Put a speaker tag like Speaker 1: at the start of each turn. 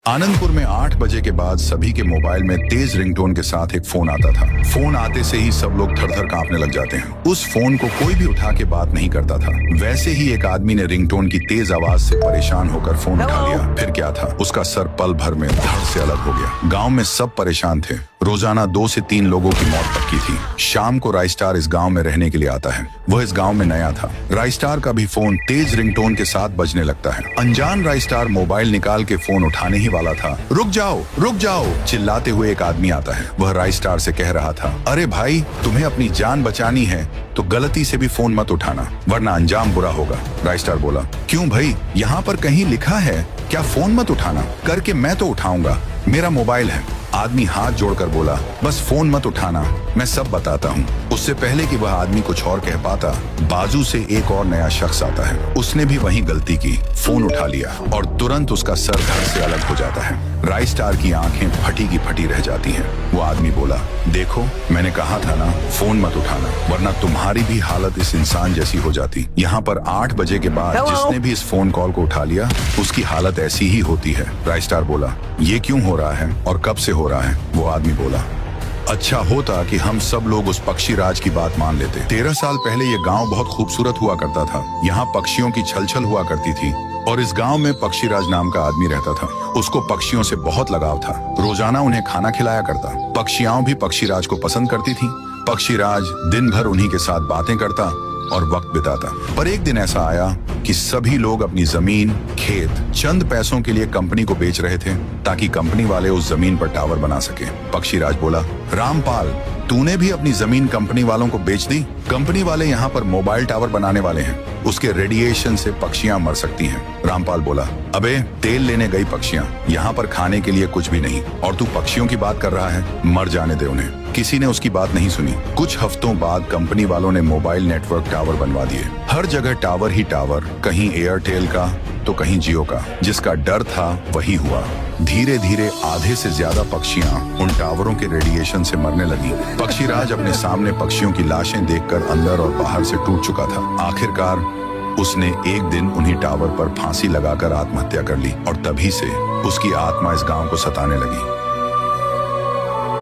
Speaker 1: आनंदपुर में 8 बजे के बाद सभी के मोबाइल में तेज रिंगटोन के साथ एक फोन आता था। फोन आते से ही सब लोग थर-थर कांपने लग जाते हैं। उस फोन को कोई भी उठा के बात नहीं करता था। वैसे ही एक आदमी ने रिंगटोन की तेज आवाज से परेशान होकर फोन उठा लिया। फिर क्या था, उसका सर पल भर में धड़ से अलग हो गया। गाँव में सब परेशान थे। रोजाना 2 से 3 लोगों की मौत पक्की थी। शाम को राइस्टार इस गांव में रहने के लिए आता है। वह इस गांव में नया था। राइस्टार का भी फोन तेज रिंगटोन के साथ बजने लगता है। अनजान राइस्टार मोबाइल निकाल के फोन उठाने ही वाला था। रुक जाओ चिल्लाते हुए एक आदमी आता है। वह राइस्टार से कह रहा था, अरे भाई, तुम्हें अपनी जान बचानी है तो गलती से भी फोन मत उठाना, वरना अंजाम बुरा होगा। राइस्टार बोला, क्यों भाई, यहाँ पर कहीं लिखा है क्या फोन मत उठाना? करके मैं तो उठाऊंगा, मेरा मोबाइल है। आदमी हाथ जोड़कर बोला, बस फोन मत उठाना, मैं सब बताता हूँ। उससे पहले कि वह आदमी कुछ और कह पाता, बाजू से एक और नया शख्स आता है। उसने भी वही गलती की, फोन उठा लिया और तुरंत उसका सर धड़ से अलग हो जाता है। राइस्टार की आंखें फटी की फटी रह जाती हैं। वो आदमी बोला, देखो, मैंने कहा था ना, फोन मत उठाना, वरना तुम्हारी भी हालत इस इंसान जैसी हो जाती। यहाँ पर 8 बजे के बाद जिसने भी इस फोन कॉल को उठा लिया, उसकी हालत ऐसी ही होती है। राइस्टार बोला, ये क्यों हो रहा है और कब से हो रहा है? वो आदमी बोला, अच्छा होता कि हम सब लोग उस पक्षी राज की बात मान लेते। 13 साल पहले ये गांव बहुत खूबसूरत हुआ करता था। यहाँ पक्षियों की छलछल हुआ करती थी और इस गांव में पक्षी राज नाम का आदमी रहता था। उसको पक्षियों से बहुत लगाव था। रोजाना उन्हें खाना खिलाया करता। पक्षियां भी पक्षी राज को पसंद करती थी। पक्षी राज दिन भर उन्हीं के साथ बातें करता और वक्त बिताता। पर एक दिन ऐसा आया कि सभी लोग अपनी जमीन, खेत चंद पैसों के लिए कंपनी को बेच रहे थे ताकि कंपनी वाले उस जमीन पर टावर बना सके। पक्षीराज बोला, रामपाल, तूने भी अपनी जमीन कंपनी वालों को बेच दी? कंपनी वाले यहाँ पर मोबाइल टावर बनाने वाले हैं, उसके रेडिएशन से पक्षियां मर सकती हैं। रामपाल बोला, अबे, तेल लेने गई पक्षियां, यहाँ पर खाने के लिए कुछ भी नहीं, और तू पक्षियों की बात कर रहा है? मर जाने दे उन्हें। किसी ने उसकी बात नहीं सुनी। कुछ हफ्तों बाद कंपनी वालों ने मोबाइल नेटवर्क टावर बनवा दिए। हर जगह टावर ही टावर, कहीं एयरटेल का तो कहीं जियो का। जिसका डर था वही हुआ। धीरे धीरे आधे से ज्यादा पक्षियां उन टावरों के रेडिएशन से मरने लगी। पक्षीराज अपने सामने पक्षियों की लाशें देखकर अंदर और बाहर से टूट चुका था। आखिरकार उसने एक दिन उन्हीं टावर पर फांसी लगाकर आत्महत्या कर ली और तभी से उसकी आत्मा इस गांव को सताने लगी।